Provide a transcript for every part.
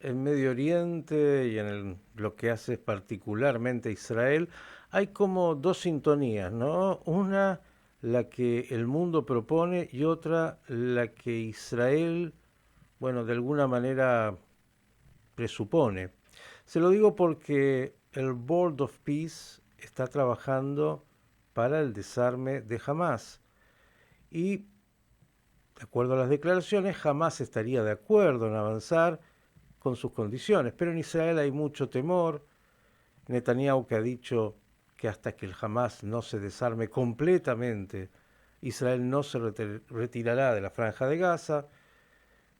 en Medio Oriente y lo que hace particularmente Israel, hay como dos sintonías, ¿no? Una, la que el mundo propone y otra, la que Israel, bueno, de alguna manera presupone. Se lo digo porque el Board of Peace está trabajando para el desarme de Hamas y, de acuerdo a las declaraciones, Hamas estaría de acuerdo en avanzar con sus condiciones, pero en Israel hay mucho temor. Netanyahu, que ha dicho que hasta que el Hamas no se desarme completamente, Israel no se retirará de la franja de Gaza.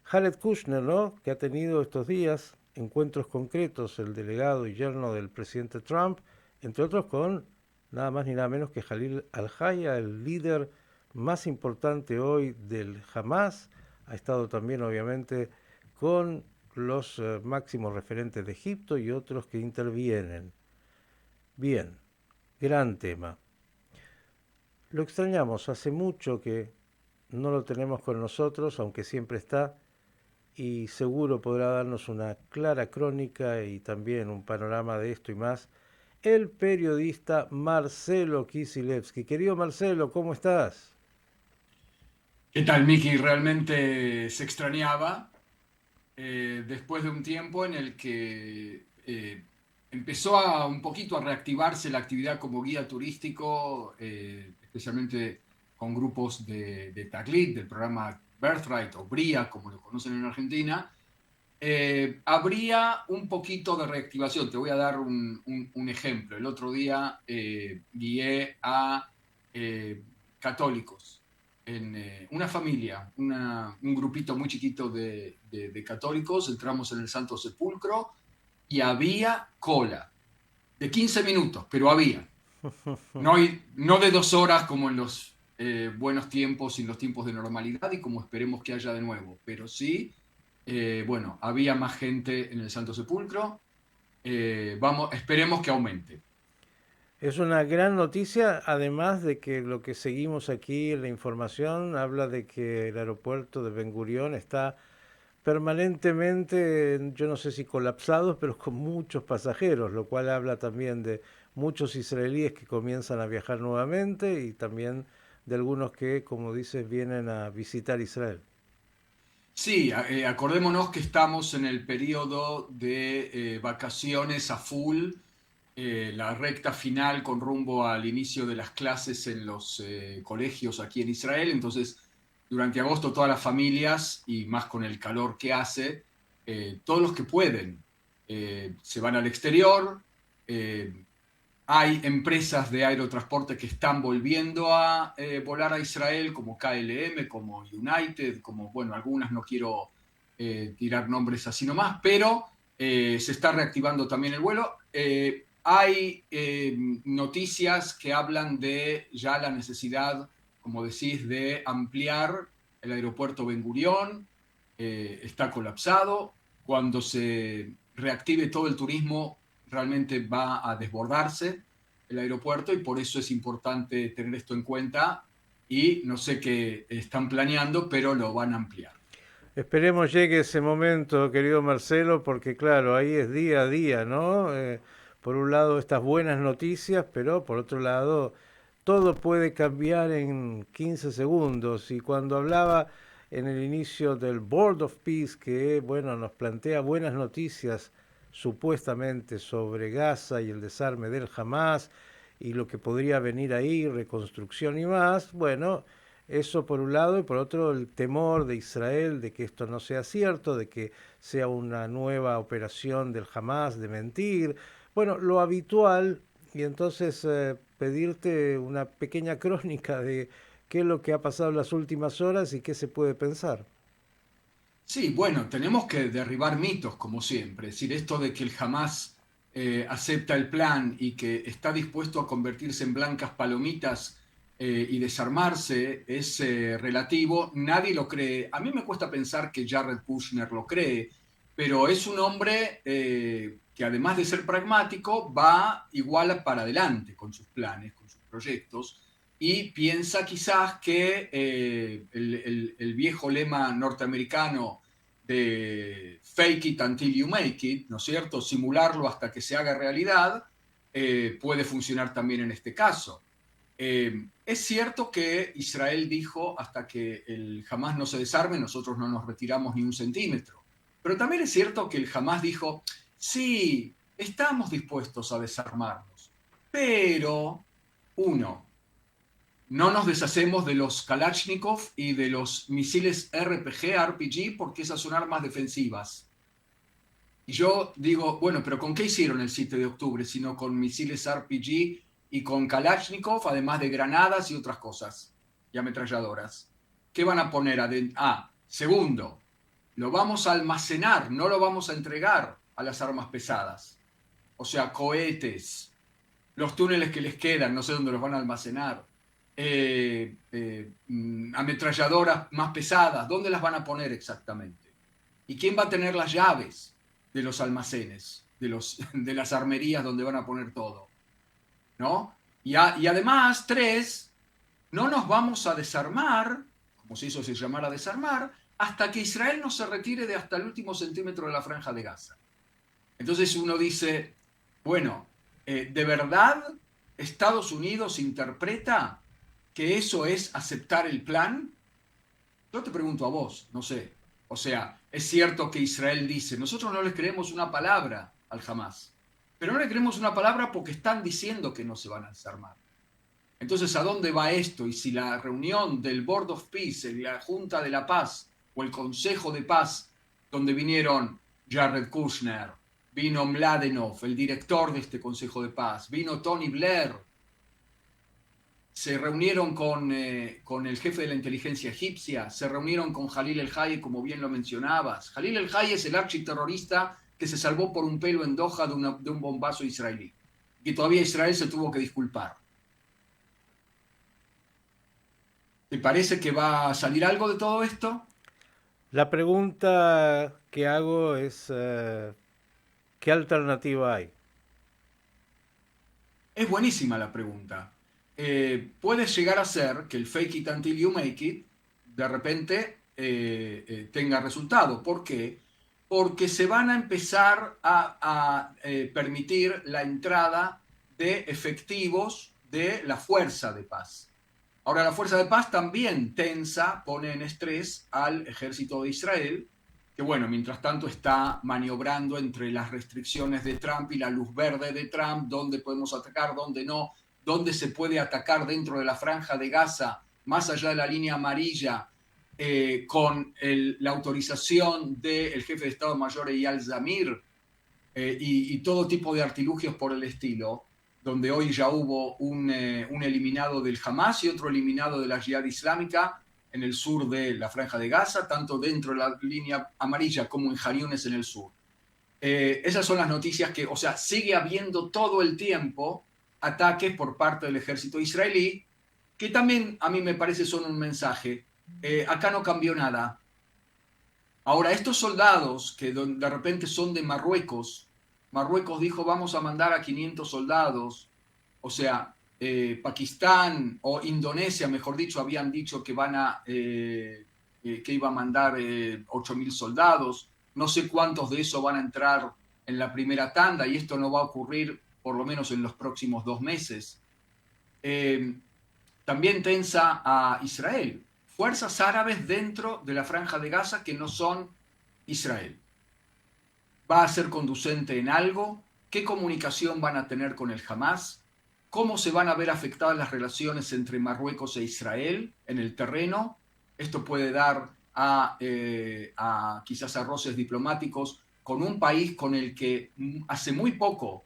Jared Kushner, ¿no?, que ha tenido estos días encuentros concretos, el delegado y yerno del presidente Trump, entre otros con nada más ni nada menos que Jalil al-Haya, el líder más importante hoy del Hamas. Ha estado también, obviamente, con los máximos referentes de Egipto y otros que intervienen. Bien, gran tema. Lo extrañamos, hace mucho que no lo tenemos con nosotros, aunque siempre está, y seguro podrá darnos una clara crónica y también un panorama de esto y más, el periodista Marcelo Kisilevsky. Querido Marcelo, ¿cómo estás? ¿Qué tal, Miki? Realmente se extrañaba después de un tiempo en el que empezó un poquito a reactivarse la actividad como guía turístico, especialmente con grupos de Taglit, del programa Birthright o BRIA, como lo conocen en Argentina. Habría un poquito de reactivación. Te voy a dar un ejemplo. El otro día guié a católicos en una familia, un grupito muy chiquito de católicos. Entramos en el Santo Sepulcro y había cola de 15 minutos, pero había. No de 2 horas como en los buenos tiempos y en los tiempos de normalidad y como esperemos que haya de nuevo, pero sí, bueno, había más gente en el Santo Sepulcro. Vamos, esperemos que aumente. Es una gran noticia, además de que lo que seguimos aquí en la información habla de que el aeropuerto de Ben Gurión está permanentemente, yo no sé si colapsados, pero con muchos pasajeros, lo cual habla también de muchos israelíes que comienzan a viajar nuevamente y también de algunos que, como dices, vienen a visitar Israel. Sí, acordémonos que estamos en el periodo de vacaciones a full, la recta final con rumbo al inicio de las clases en los colegios aquí en Israel. Entonces, durante agosto todas las familias, y más con el calor que hace, todos los que pueden se van al exterior. Hay empresas de aerotransporte que están volviendo a volar a Israel, como KLM, como United, como, bueno, algunas no quiero tirar nombres así nomás, pero se está reactivando también el vuelo. Hay noticias que hablan de ya la necesidad, como decís, de ampliar el aeropuerto Ben Gurión. Está colapsado. Cuando se reactive todo el turismo, realmente va a desbordarse el aeropuerto y por eso es importante tener esto en cuenta y no sé qué están planeando, pero lo van a ampliar. Esperemos llegue ese momento, querido Marcelo, porque claro, ahí es día a día, ¿no? Por un lado estas buenas noticias, pero por otro lado todo puede cambiar en 15 segundos. Y cuando hablaba en el inicio del Board of Peace, que bueno, nos plantea buenas noticias supuestamente sobre Gaza y el desarme del Hamas y lo que podría venir ahí, reconstrucción y más, bueno, eso por un lado, y por otro el temor de Israel de que esto no sea cierto, de que sea una nueva operación del Hamas de mentir. Bueno, lo habitual, y entonces pedirte una pequeña crónica de qué es lo que ha pasado en las últimas horas y qué se puede pensar. Sí, bueno, tenemos que derribar mitos, como siempre. Es decir, esto de que el Hamas acepta el plan y que está dispuesto a convertirse en blancas palomitas y desarmarse es relativo. Nadie lo cree. A mí me cuesta pensar que Jared Kushner lo cree, pero es un hombre que además de ser pragmático, va igual para adelante con sus planes, con sus proyectos y piensa quizás que el viejo lema norteamericano de fake it until you make it, ¿no es cierto? Simularlo hasta que se haga realidad, puede funcionar también en este caso. Es cierto que Israel dijo, hasta que el Hamás no se desarme, nosotros no nos retiramos ni un centímetro. Pero también es cierto que el Hamás dijo, sí, estamos dispuestos a desarmarnos, pero, uno, no nos deshacemos de los Kalashnikov y de los misiles RPG, porque esas son armas defensivas. Y yo digo, bueno, pero ¿con qué hicieron el 7 de octubre? Sino con misiles RPG y con Kalashnikov, además de granadas y otras cosas, y ametralladoras. ¿Qué van a poner adentro? Segundo, lo vamos a almacenar, no lo vamos a entregar a las armas pesadas. O sea, cohetes, los túneles que les quedan, no sé dónde los van a almacenar. Ametralladoras más pesadas, ¿dónde las van a poner exactamente? ¿Y quién va a tener las llaves de los almacenes, de las armerías donde van a poner todo? ¿No? Y además, 3, no nos vamos a desarmar, como si eso se llamara desarmar, hasta que Israel no se retire de hasta el último centímetro de la franja de Gaza. Entonces uno dice, bueno, ¿de verdad Estados Unidos interpreta que eso es aceptar el plan? Yo te pregunto a vos, no sé. O sea, es cierto que Israel dice, nosotros no les creemos una palabra al Hamás, pero no le creemos una palabra porque están diciendo que no se van a desarmar. Entonces, ¿a dónde va esto? Y si la reunión del Board of Peace, la Junta de la Paz o el Consejo de Paz, donde vinieron Jared Kushner, vino Mladenov, el director de este Consejo de Paz, vino Tony Blair, se reunieron con el jefe de la inteligencia egipcia, se reunieron con Jalil el-Hayy, como bien lo mencionabas. Jalil el-Hayy es el architerrorista que se salvó por un pelo en Doha de un bombazo israelí, y todavía Israel se tuvo que disculpar. ¿Te parece que va a salir algo de todo esto? La pregunta que hago es, ¿qué alternativa hay? Es buenísima la pregunta. Puede llegar a ser que el fake it until you make it de repente tenga resultado. ¿Por qué? Porque se van a empezar a permitir la entrada de efectivos de la fuerza de paz. Ahora, la fuerza de paz también tensa, pone en estrés al ejército de Israel, que bueno, mientras tanto está maniobrando entre las restricciones de Trump y la luz verde de Trump, dónde podemos atacar, dónde no, dónde se puede atacar dentro de la franja de Gaza, más allá de la línea amarilla, con la autorización del jefe de Estado Mayor Eyal Zamir, y todo tipo de artilugios por el estilo, donde hoy ya hubo un eliminado del Hamas y otro eliminado de la Jihad Islámica en el sur de la Franja de Gaza, tanto dentro de la línea amarilla como en Jan Yunes en el sur. Esas son las noticias que, o sea, sigue habiendo todo el tiempo ataques por parte del ejército israelí, que también a mí me parece son un mensaje. Acá no cambió nada. Ahora, estos soldados que de repente son de Marruecos, Marruecos dijo vamos a mandar a 500 soldados, o sea, Pakistán o Indonesia, mejor dicho, habían dicho que que iba a mandar 8.000 soldados, no sé cuántos de esos van a entrar en la primera tanda y esto no va a ocurrir por lo menos en los próximos 2 meses. También tensa a Israel, fuerzas árabes dentro de la franja de Gaza que no son Israel. ¿Va a ser conducente en algo? ¿Qué comunicación van a tener con el Hamas? ¿Cómo se van a ver afectadas las relaciones entre Marruecos e Israel en el terreno? Esto puede dar a quizás a roces diplomáticos con un país con el que hace muy poco,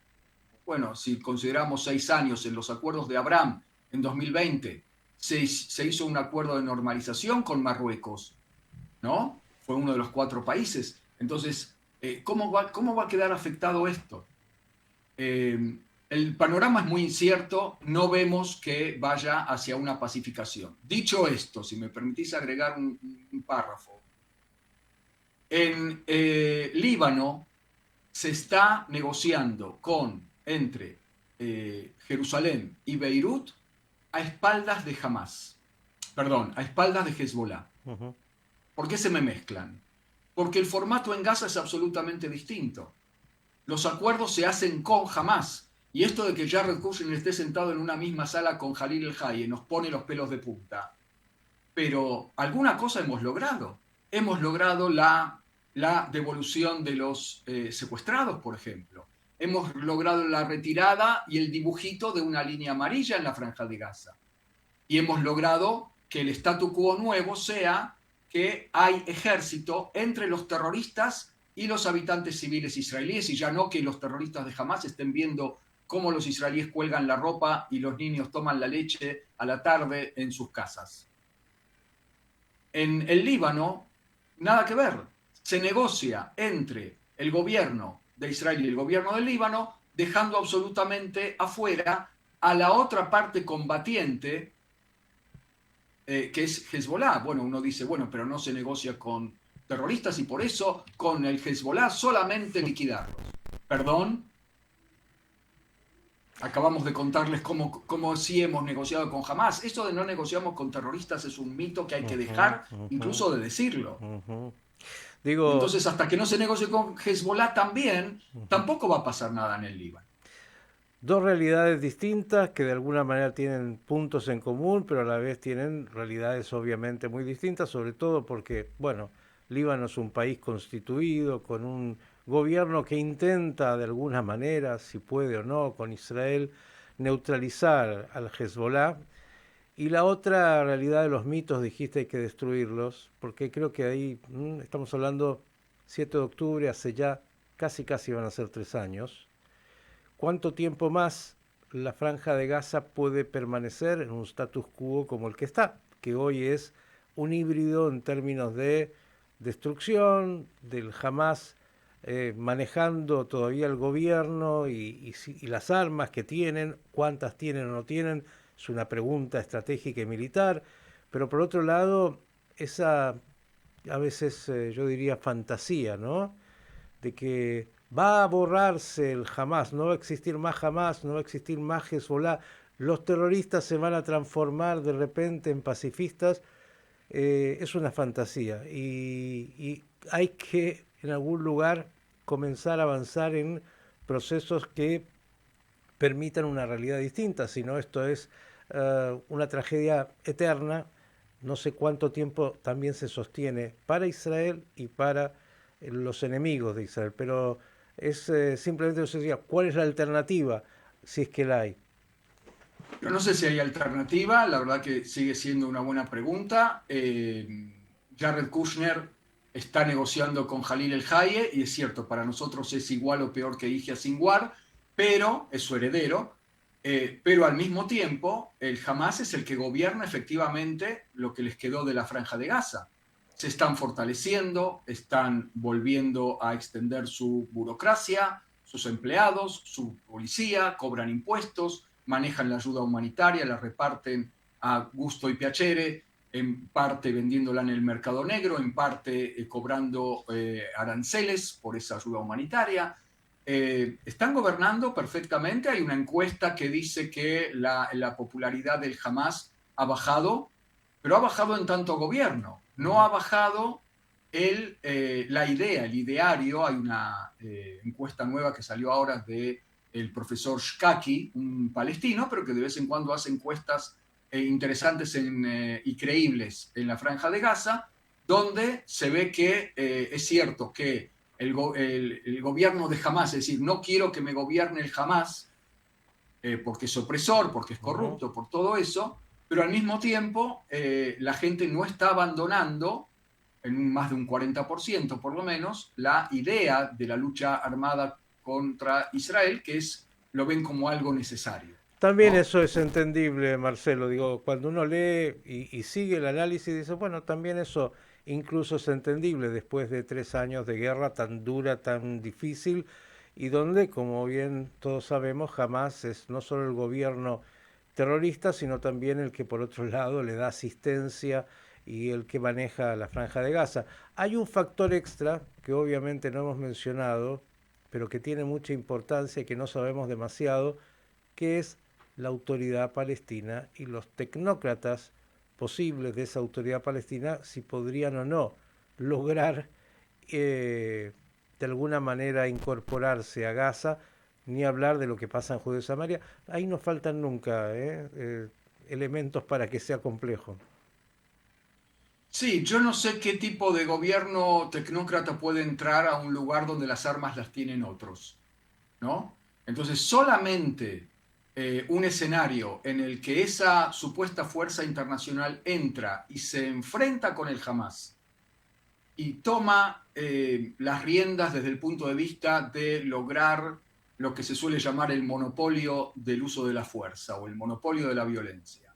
bueno, si consideramos 6 años en los acuerdos de Abraham en 2020, se hizo un acuerdo de normalización con Marruecos, ¿no? Fue uno de los 4 países. Entonces, ¿cómo va a quedar afectado esto? El panorama es muy incierto, no vemos que vaya hacia una pacificación. Dicho esto, si me permitís agregar un párrafo, en Líbano se está negociando entre Jerusalén y Beirut a espaldas de Hamas, perdón, a espaldas de Hezbollah. Uh-huh. ¿Por qué se me mezclan? porque el formato en Gaza es absolutamente distinto. Los acuerdos se hacen con Hamas. Y esto de que Jared Kushner esté sentado en una misma sala con Jalil El-Haye nos pone los pelos de punta. Pero alguna cosa hemos logrado. Hemos logrado la devolución de los secuestrados, por ejemplo. Hemos logrado la retirada y el dibujito de una línea amarilla en la franja de Gaza. Y hemos logrado que el statu quo nuevo sea que hay ejército entre los terroristas y los habitantes civiles israelíes, y ya no que los terroristas de Hamas estén viendo cómo los israelíes cuelgan la ropa y los niños toman la leche a la tarde en sus casas. En el Líbano, nada que ver. Se negocia entre el gobierno de Israel y el gobierno del Líbano, dejando absolutamente afuera a la otra parte combatiente, que es Hezbollah. Bueno, uno dice, bueno, pero no se negocia con terroristas y por eso con el Hezbollah solamente liquidarlos. ¿Perdón? Acabamos de contarles cómo sí hemos negociado con Hamas. Eso de no negociamos con terroristas es un mito que hay que dejar incluso de decirlo. Digo, Entonces, hasta que no se negocie con Hezbollah también, tampoco va a pasar nada en el Líbano. dos realidades distintas que de alguna manera tienen puntos en común, pero a la vez tienen realidades obviamente muy distintas, sobre todo porque, bueno, Líbano es un país constituido con un gobierno que intenta de alguna manera, si puede o no, con Israel, neutralizar al Hezbollah. Y la otra realidad de los mitos, dijiste, hay que destruirlos, porque creo que ahí estamos hablando 7 de octubre, hace ya casi van a ser 3 años. ¿Cuánto tiempo más la franja de Gaza puede permanecer en un status quo como el que está? Que hoy es un híbrido en términos de destrucción, del Hamas manejando todavía el gobierno y las armas que tienen, cuántas tienen o no tienen, es una pregunta estratégica y militar, pero por otro lado, esa a veces yo diría fantasía, ¿no? De que va a borrarse el Hamas, no va a existir más Hamas, no va a existir más Hezbollah, los terroristas se van a transformar de repente en pacifistas, es una fantasía y hay que en algún lugar comenzar a avanzar en procesos que permitan una realidad distinta, si no esto es una tragedia eterna, no sé cuánto tiempo también se sostiene para Israel y para los enemigos de Israel, pero es simplemente, yo decía, ¿cuál es la alternativa si es que la hay? Yo no sé si hay alternativa, la verdad que sigue siendo una buena pregunta. Jared Kushner está negociando con Jalil El-Haye y es cierto, para nosotros es igual o peor que Yihya Sinwar, pero es su heredero. Pero al mismo tiempo, el Hamas es el que gobierna efectivamente lo que les quedó de la Franja de Gaza. Se están fortaleciendo, están volviendo a extender su burocracia, sus empleados, su policía, cobran impuestos, manejan la ayuda humanitaria, la reparten a gusto y piacere, en parte vendiéndola en el mercado negro, en parte cobrando aranceles por esa ayuda humanitaria. Están gobernando perfectamente. Hay una encuesta que dice que la popularidad del Hamas ha bajado, pero ha bajado en tanto gobierno. No ha bajado la idea, el ideario. Hay una encuesta nueva que salió ahora de el profesor Shkaki, un palestino, pero que de vez en cuando hace encuestas interesantes y creíbles en la Franja de Gaza, donde se ve que es cierto que el gobierno de Hamas, es decir, no quiero que me gobierne el Hamas, porque es opresor, porque es corrupto, por todo eso, pero al mismo tiempo la gente no está abandonando, en más de un 40% por lo menos, la idea de la lucha armada contra Israel, que lo ven como algo necesario, También ¿no? eso es entendible, Marcelo. Digo, cuando uno lee y sigue el análisis, dice, bueno, también eso incluso es entendible después de 3 años de guerra tan dura, tan difícil, y donde, como bien todos sabemos, jamás es no solo el gobierno terrorista, sino también el que por otro lado le da asistencia y el que maneja la franja de Gaza. Hay un factor extra que obviamente no hemos mencionado, pero que tiene mucha importancia y que no sabemos demasiado, que es la autoridad palestina y los tecnócratas posibles de esa autoridad palestina, si podrían o no lograr eh, de alguna manera incorporarse a Gaza, ni hablar de lo que pasa en Judea y Samaria. Ahí no faltan nunca elementos para que sea complejo. Sí, yo no sé qué tipo de gobierno tecnócrata puede entrar a un lugar donde las armas las tienen otros, ¿no? Entonces, solamente un escenario en el que esa supuesta fuerza internacional entra y se enfrenta con el Hamas y toma las riendas desde el punto de vista de lograr lo que se suele llamar el monopolio del uso de la fuerza o el monopolio de la violencia.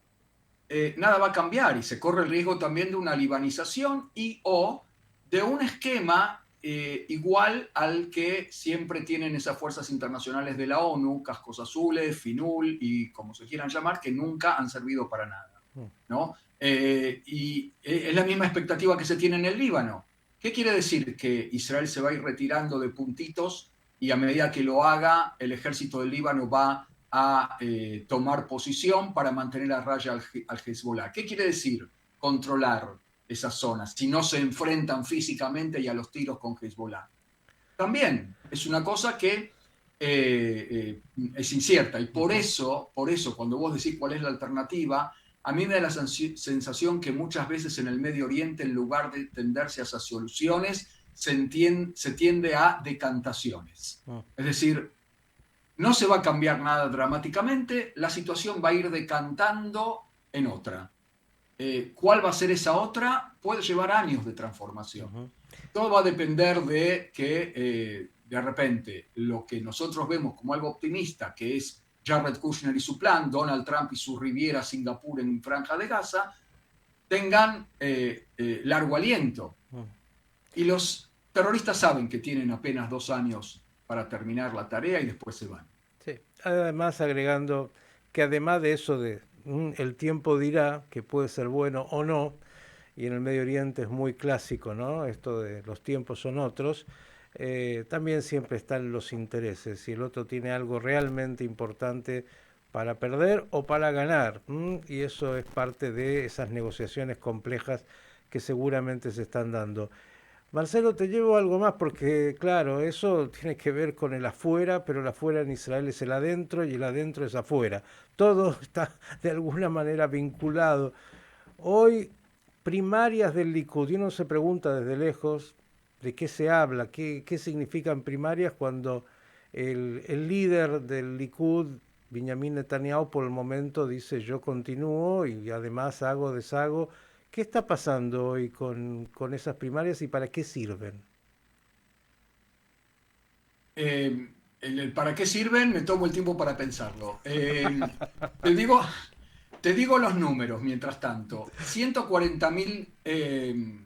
Nada va a cambiar y se corre el riesgo también de una libanización y o de un esquema igual al que siempre tienen esas fuerzas internacionales de la ONU, cascos azules, FINUL y como se quieran llamar, que nunca han servido para nada, ¿no? Es la misma expectativa que se tiene en el Líbano. ¿Qué quiere decir? Que Israel se va a ir retirando de puntitos y a medida que lo haga, el ejército del Líbano va a tomar posición para mantener a raya al Hezbollah. ¿Qué quiere decir controlar esas zonas si no se enfrentan físicamente y a los tiros con Hezbollah? También es una cosa que es incierta y por eso, cuando vos decís cuál es la alternativa, a mí me da la sensación que muchas veces en el Medio Oriente, en lugar de tenderse a esas soluciones, se tiende a decantaciones. Es decir, no se va a cambiar nada dramáticamente, la situación va a ir decantando en otra. ¿Cuál va a ser esa otra? Puede llevar años de transformación. Todo va a depender de que de repente lo que nosotros vemos como algo optimista, que es Jared Kushner y su plan, Donald Trump y su Riviera Singapur en Franja de Gaza, tengan largo aliento. Y los terroristas saben que tienen apenas 2 años para terminar la tarea y después se van. Sí. Además, agregando que además de eso de el tiempo dirá que puede ser bueno o no, y en el Medio Oriente es muy clásico, ¿no? Esto de los tiempos son otros, también siempre están los intereses. Si el otro tiene algo realmente importante para perder o para ganar, y eso es parte de esas negociaciones complejas que seguramente se están dando. Marcelo, te llevo algo más porque, claro, eso tiene que ver con el afuera, pero el afuera en Israel es el adentro y el adentro es afuera. Todo está de alguna manera vinculado. Hoy, primarias del Likud, y uno se pregunta desde lejos de qué se habla, qué significan primarias cuando el líder del Likud, Benjamin Netanyahu, por el momento dice yo continúo y además hago, deshago. ¿Qué está pasando hoy con esas primarias y para qué sirven? ¿Para qué sirven? Me tomo el tiempo para pensarlo. Te digo, te digo los números mientras tanto. 140.000,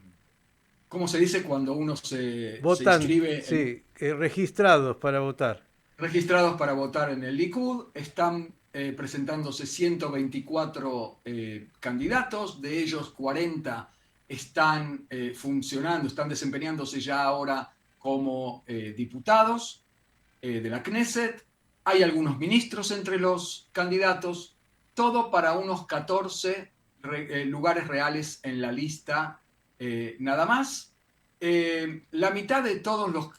¿cómo se dice cuando uno se Votan, inscribe sí, registrados para votar. registrados para votar en el Likud? Están presentándose 124 candidatos, de ellos 40 están funcionando, están desempeñándose ya ahora como diputados de la Knesset. Hay algunos ministros entre los candidatos, todo para unos 14 lugares reales en la lista nada más. La mitad de todos los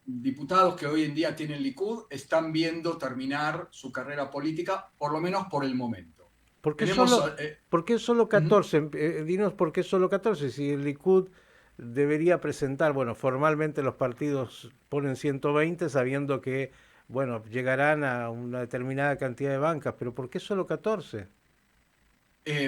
diputados que hoy en día tienen Likud están viendo terminar su carrera política, por lo menos por el momento. ¿Por qué Tenemos... solo, por qué solo 14? Dinos por qué solo 14, si el Likud debería presentar, bueno, formalmente los partidos ponen 120 sabiendo que, bueno, llegarán a una determinada cantidad de bancas, pero ¿por qué solo 14?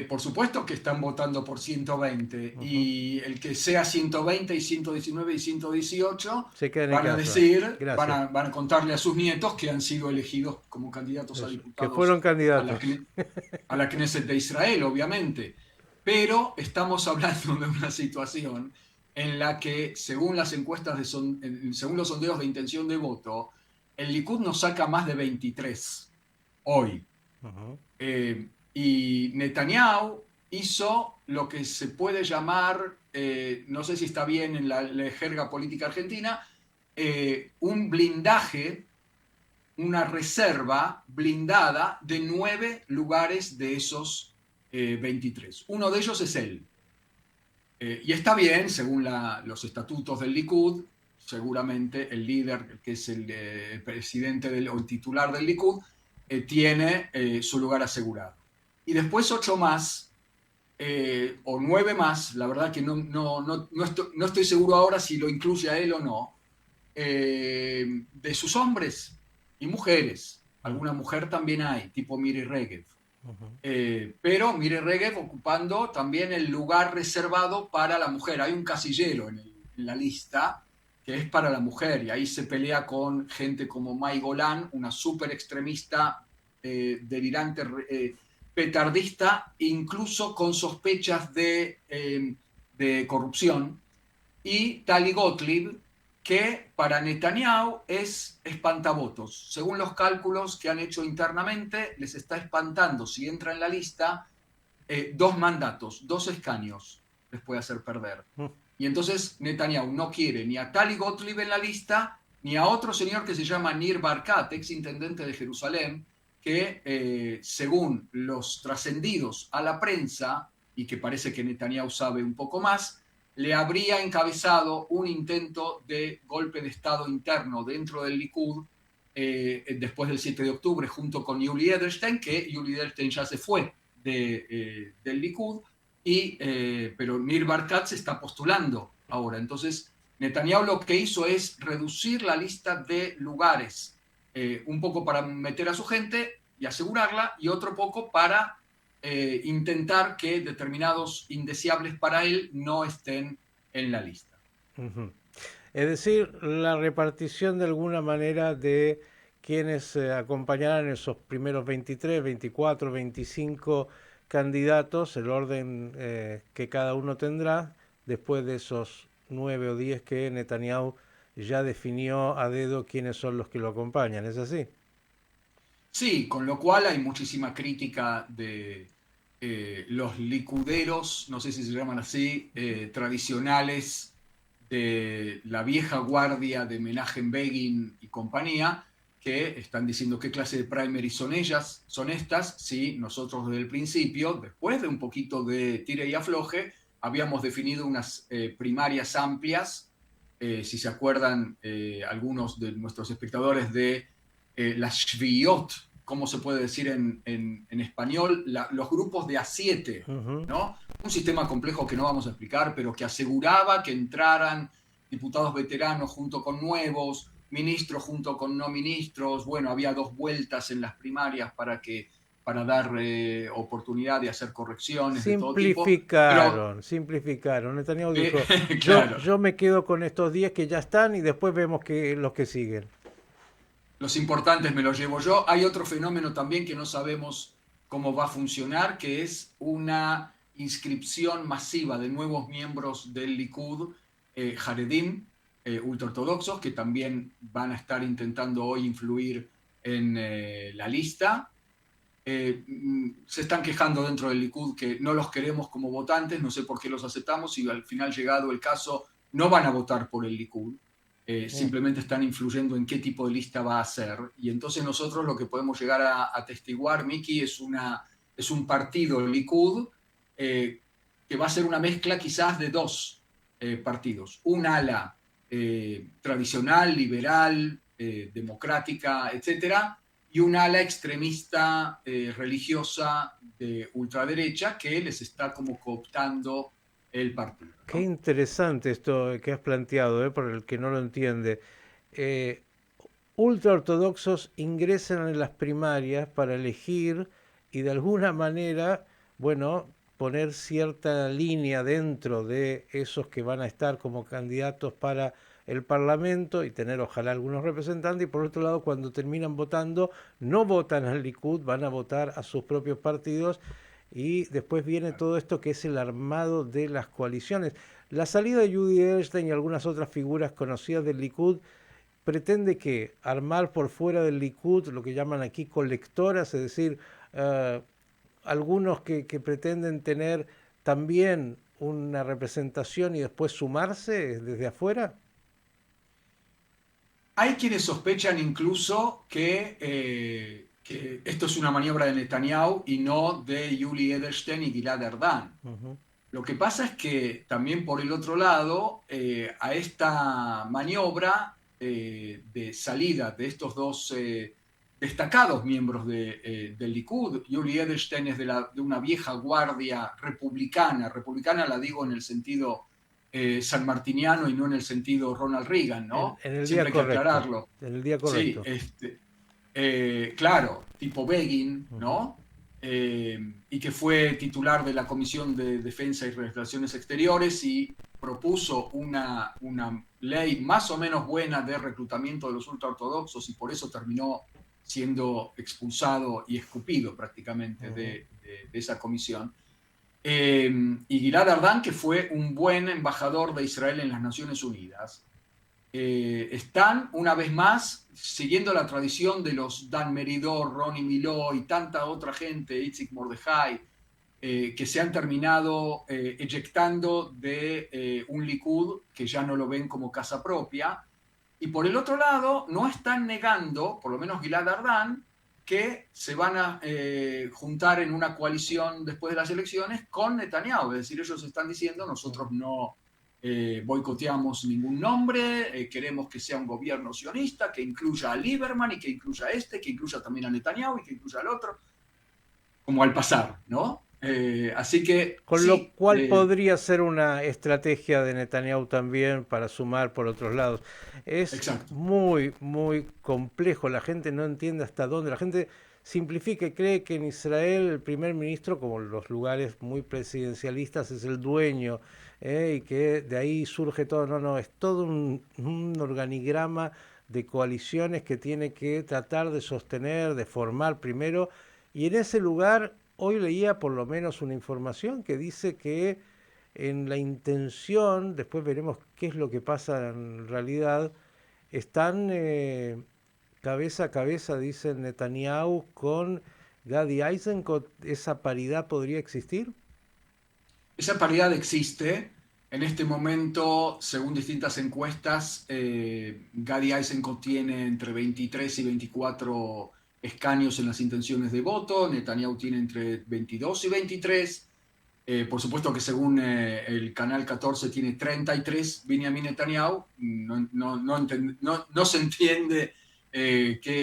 Por supuesto que están votando por 120 Ujú. y el que sea 120 y 119 y 118 Se quedan en van a casa. decir, Gracias. van a contarle a sus nietos que han sido elegidos como candidatos a Eso, que diputados fueron candidatos. A la Knesset de Israel, obviamente. Pero estamos hablando de una situación en la que, según las encuestas, según los sondeos de intención de voto, el Likud nos saca más de 23 hoy. Ujú. Y Netanyahu hizo lo que se puede llamar, no sé si está bien en la jerga política argentina, un blindaje, una reserva blindada de 9 lugares de esos 23. Uno de ellos es él. Y está bien, según los estatutos del Likud, seguramente el líder, que es el presidente o el titular del Likud, tiene su lugar asegurado. Y después 8 más, o 9 más, la verdad que no estoy seguro ahora si lo incluye a él o no, de sus hombres y mujeres. Alguna mujer también hay, tipo Miri Regev. Pero Miri Regev ocupando también el lugar reservado para la mujer. Hay un casillero en la lista que es para la mujer y ahí se pelea con gente como Mai Golan, una súper extremista, delirante, petardista, incluso con sospechas de corrupción, y Tali Gottlieb, que para Netanyahu es espantavotos. Según los cálculos que han hecho internamente, les está espantando, si entra en la lista, 2 mandatos, 2 escaños les puede hacer perder. Y entonces Netanyahu no quiere ni a Tali Gottlieb en la lista, ni a otro señor que se llama Nir Barkat, ex intendente de Jerusalén, que según los trascendidos a la prensa, y que parece que Netanyahu sabe un poco más, le habría encabezado un intento de golpe de Estado interno dentro del Likud después del 7 de octubre, junto con Yuli Edelstein, que Yuli Edelstein ya se fue del Likud, pero Nir Barkat se está postulando ahora. Entonces, Netanyahu lo que hizo es reducir la lista de lugares, un poco para meter a su gente y asegurarla, y otro poco para intentar que determinados indeseables para él no estén en la lista. Es decir, la repartición de alguna manera de quienes acompañarán esos primeros 23, 24, 25 candidatos, el orden que cada uno tendrá, después de esos 9 o 10 que Netanyahu ya definió a dedo quiénes son los que lo acompañan, ¿es así? Sí, con lo cual hay muchísima crítica de los licuderos, no sé si se llaman así, tradicionales de la vieja guardia de Menachem Begin y compañía, que están diciendo qué clase de primary son estas, si nosotros desde el principio, después de un poquito de tire y afloje, habíamos definido unas primarias amplias, si se acuerdan algunos de nuestros espectadores de las Shviot, ¿cómo se puede decir en español? Los grupos de A7, ¿no? Un sistema complejo que no vamos a explicar, pero que aseguraba que entraran diputados veteranos junto con nuevos, ministros junto con no ministros. Bueno, había 2 vueltas en las primarias para dar oportunidad de hacer correcciones de todo tipo. Pero, Simplificaron. Netanyahu dijo, claro, yo me quedo con estos 10 que ya están y después vemos los que siguen. los importantes me los llevo yo. Hay otro fenómeno también que no sabemos cómo va a funcionar, que es una inscripción masiva de nuevos miembros del Likud, Haredim, ultraortodoxos, que también van a estar intentando hoy influir en la lista. Se están quejando dentro del Likud que no los queremos como votantes, no sé por qué los aceptamos, y al final, llegado el caso, no van a votar por el Likud. Simplemente están influyendo en qué tipo de lista va a ser. Y entonces nosotros lo que podemos llegar a atestiguar, Miki, es un partido Likud que va a ser una mezcla quizás de 2 partidos. Un ala tradicional, liberal, democrática, etcétera, y un ala extremista religiosa de ultraderecha que les está como cooptando el partido, Qué ¿no? interesante esto que has planteado, por el que no lo entiende. Eh, Ultraortodoxos ingresan en las primarias para elegir y de alguna manera, bueno, poner cierta línea dentro de esos que van a estar como candidatos para el Parlamento y tener ojalá algunos representantes, y por otro lado cuando terminan votando no votan al Likud, van a votar a sus propios partidos, y después viene todo esto que es el armado de las coaliciones. La salida de Yuli Edelstein y algunas otras figuras conocidas del Likud pretende que armar por fuera del Likud lo que llaman aquí colectoras, es decir, algunos que pretenden tener también una representación y después sumarse desde afuera. Hay quienes sospechan incluso que esto es una maniobra de Netanyahu y no de Yuli Edelstein y Gilad Erdan. Lo que pasa es que también por el otro lado, a esta maniobra de salida de estos dos destacados miembros del Likud, Yuli Edelstein es de una vieja guardia republicana, republicana la digo en el sentido sanmartiniano y no en el sentido Ronald Reagan, ¿no? En el día Siempre hay que correcto, aclararlo. en el día Sí, correcto. claro, tipo Begin, Ujú. ¿no? Y que fue titular de la Comisión de Defensa y Relaciones Exteriores y propuso una ley más o menos buena de reclutamiento de los ultraortodoxos y por eso terminó siendo expulsado y escupido prácticamente Ujú. de esa comisión. Y Gilad Ardan, que fue un buen embajador de Israel en las Naciones Unidas, están una vez más siguiendo la tradición de los Dan Meridor, Ronnie Miló y tanta otra gente, Itzik Mordejai, que se han terminado eyectando de un Likud que ya no lo ven como casa propia. Y por el otro lado, no están negando, por lo menos Gilad Ardan, que se van a juntar en una coalición después de las elecciones con Netanyahu. Es decir, ellos están diciendo, nosotros no boicoteamos ningún nombre, queremos que sea un gobierno sionista, que incluya a Lieberman y que incluya a este, que incluya también a Netanyahu y que incluya al otro, como al pasar, ¿no? Así que Con lo sí, cual podría ser una estrategia de Netanyahu también para sumar por otros lados. Es exacto. muy, muy complejo. La gente no entiende hasta dónde. La gente simplifica y cree que en Israel el primer ministro, como los lugares muy presidencialistas, es el dueño y que de ahí surge todo. No, no, es todo un organigrama de coaliciones que tiene que tratar de sostener, de formar primero. Y en ese lugar hoy leía por lo menos una información que dice que en la intención, después veremos qué es lo que pasa en realidad, están cabeza a cabeza, dice Netanyahu, con Gadi Eisenkot. ¿Esa paridad podría existir? Esa paridad existe. En este momento, según distintas encuestas, Gadi Eisenkot tiene entre 23 y 24 escaños en las intenciones de voto, Netanyahu tiene entre 22 y 23. Por supuesto que según el canal 14 tiene 33 Benjamin Netanyahu, no se entiende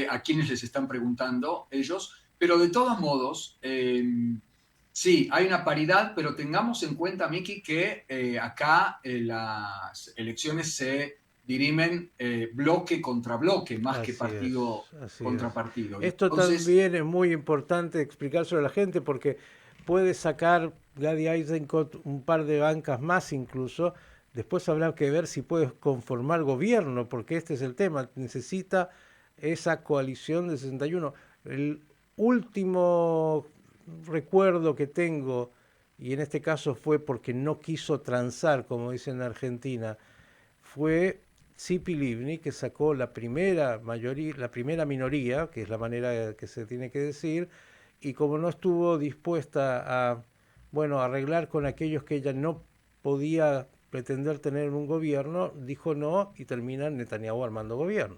a quiénes les están preguntando ellos, pero de todos modos, sí, hay una paridad, pero tengamos en cuenta, Miki, que acá las elecciones se dirimen bloque contra bloque, más que Así partido es, así contra es. partido. Y Esto entonces, también es muy importante explicárselo a la gente porque puede sacar Gadi Eisenkot un par de bancas más incluso. Después habrá que ver si puede conformar gobierno, porque este es el tema. Necesita esa coalición de 61. El último recuerdo que tengo, y en este caso fue porque no quiso transar, como dicen en Argentina, fue Tzipi Livni, que sacó la primera mayoría, la primera minoría, que es la manera que se tiene que decir, y como no estuvo dispuesta a, bueno, arreglar con aquellos que ella no podía pretender tener en un gobierno, dijo no y termina Netanyahu armando gobierno.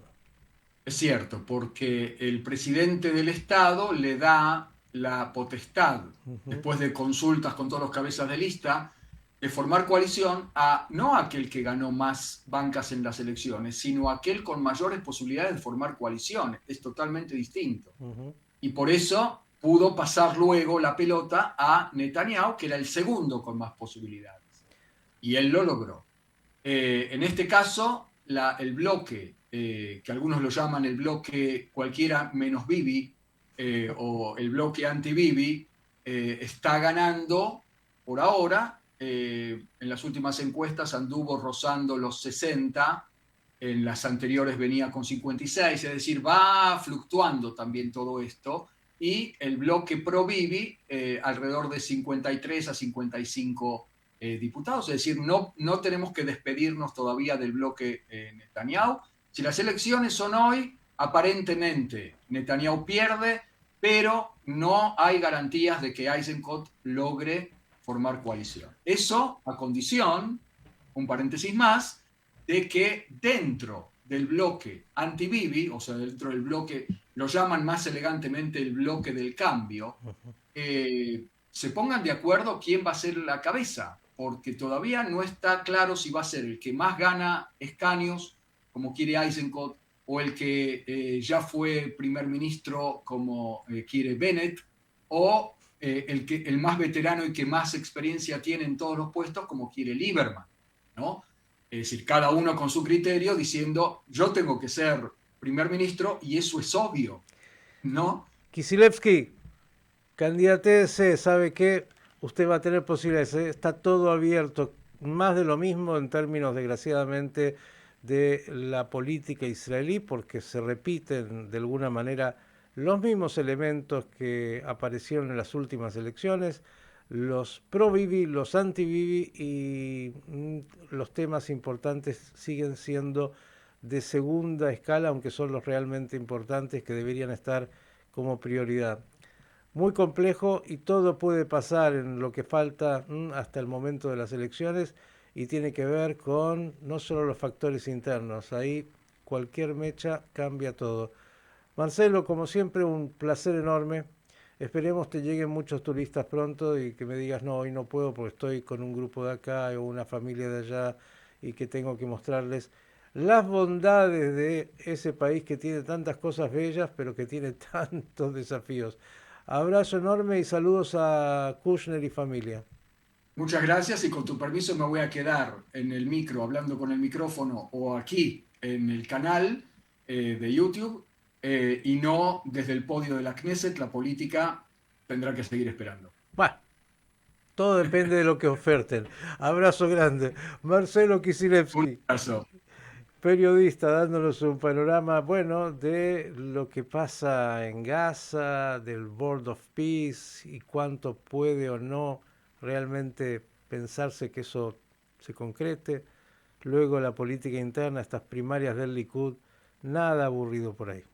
es cierto, porque el presidente del Estado le da la potestad, Ujú. después de consultas con todos los cabezas de lista, de formar coalición a no a aquel que ganó más bancas en las elecciones, sino a aquel con mayores posibilidades de formar coalición. Es totalmente distinto. Uh-huh. Y por eso pudo pasar luego la pelota a Netanyahu, que era el segundo con más posibilidades. Y él lo logró. En este caso, el bloque, que algunos lo llaman el bloque cualquiera menos Bibi, o el bloque anti-Bibi, está ganando por ahora. En las últimas encuestas anduvo rozando los 60, en las anteriores venía con 56, es decir, va fluctuando también todo esto. Y el bloque pro-Bibi alrededor de 53 a 55 diputados, es decir, no tenemos que despedirnos todavía del bloque Netanyahu. Si las elecciones son hoy, aparentemente Netanyahu pierde, pero no hay garantías de que Eisenkot logre formar coalición. Eso a condición, un paréntesis más, de que dentro del bloque anti-Bibi, o sea, dentro del bloque, lo llaman más elegantemente el bloque del cambio, se pongan de acuerdo quién va a ser la cabeza, porque todavía no está claro si va a ser el que más gana escaños, como quiere Eisenkot, o el que ya fue primer ministro, como quiere Bennett, o el más veterano y que más experiencia tiene en todos los puestos, como quiere Lieberman, ¿no? Es decir, cada uno con su criterio diciendo, yo tengo que ser primer ministro y eso es obvio, ¿no? Kisilevsky, candidatese, ¿sabe qué? Usted va a tener posibilidades, ¿eh? Está todo abierto, más de lo mismo en términos, desgraciadamente, de la política israelí, porque se repiten de alguna manera los mismos elementos que aparecieron en las últimas elecciones, los pro-Bibi, los anti-Bibi y los temas importantes siguen siendo de segunda escala, aunque son los realmente importantes que deberían estar como prioridad. Muy complejo y todo puede pasar en lo que falta hasta el momento de las elecciones y tiene que ver con no solo los factores internos, ahí cualquier mecha cambia todo. Marcelo, como siempre, un placer enorme. Esperemos te lleguen muchos turistas pronto y que me digas, no, hoy no puedo porque estoy con un grupo de acá o una familia de allá y que tengo que mostrarles las bondades de ese país que tiene tantas cosas bellas, pero que tiene tantos desafíos. Abrazo enorme y saludos a Kushner y familia. Muchas gracias y con tu permiso me voy a quedar en el micro hablando con el micrófono o aquí en el canal de YouTube y no desde el podio de la Knesset. La política tendrá que seguir esperando. Bueno, todo depende de lo que oferten. Abrazo grande. Marcelo Un Kisilevsky, abrazo. periodista, dándonos un panorama, bueno, de lo que pasa en Gaza, del Board of Peace y cuánto puede o no realmente pensarse que eso se concrete. Luego la política interna, estas primarias del Likud, nada aburrido por ahí.